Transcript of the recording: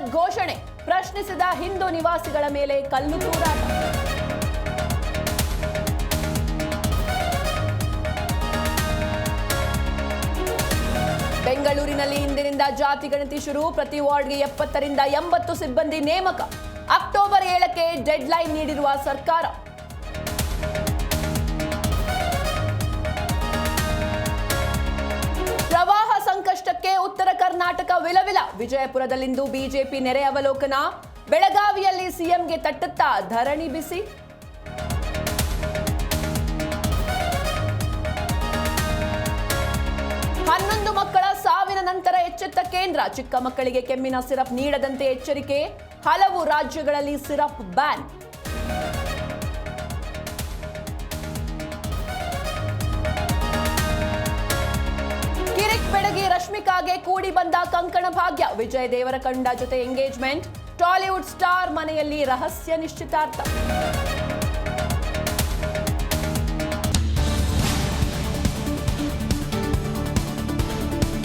ಬೃಹತ್ ಘೋಷಣೆ, ಪ್ರಶ್ನಿಸಿದ ಹಿಂದೂ ನಿವಾಸಿಗಳ ಮೇಲೆ ಕಲ್ಲು ತೂರಾಟ. ಬೆಂಗಳೂರಿನಲ್ಲಿ ಇಂದಿನಿಂದ ಜಾತಿ ಗಣತಿ ಶುರು, ಪ್ರತಿ ವಾರ್ಡ್ಗೆ 70 ರಿಂದ 80 ಸಿಬ್ಬಂದಿ ನೇಮಕ. ಅಕ್ಟೋಬರ್ 7ಕ್ಕೆ ಡೆಡ್ಲೈನ್ ನೀಡಿರುವ ಸರ್ಕಾರ. ಪ್ರವಾಹ ಸಂಕಷ್ಟಕ್ಕೆ ಉತ್ತರ ಕರ್ನಾಟಕ ವಿಲವಿಲ, ವಿಜಯಪುರದಲ್ಲಿಂದು ಬಿಜೆಪಿ ನೆರೆ ಅವಲೋಕನ. ಬೆಳಗಾವಿಯಲ್ಲಿ ಸಿಎಂಗೆ ತಟ್ಟುತ್ತಾ ಧರಣಿ ಬಿಸಿ. ಮಕ್ಕಳ ಸಾವಿನ ನಂತರ ಎಚ್ಚೆತ್ತ ಕೇಂದ್ರ, ಚಿಕ್ಕ ಮಕ್ಕಳಿಗೆ ಕೆಮ್ಮಿನ ಸಿರಪ್ ನೀಡದಂತೆ ಎಚ್ಚರಿಕೆ. ಹಲವು ರಾಜ್ಯಗಳಲ್ಲಿ ಸಿರಪ್ ಬ್ಯಾನ್. ಕಿರಿಕ್ ಬೆಡಗಿ ರಶ್ಮಿಕಾಗೆ ಕೂಡಿ ಬಂದ ಕಂಕಣ ಭಾಗ್ಯ, ವಿಜಯ್ ದೇವರಕೊಂಡ ಜೊತೆ ಎಂಗೇಜ್ಮೆಂಟ್. ಟಾಲಿವುಡ್ ಸ್ಟಾರ್ ಮನೆಯಲ್ಲಿ ರಹಸ್ಯ ನಿಶ್ಚಿತಾರ್ಥ.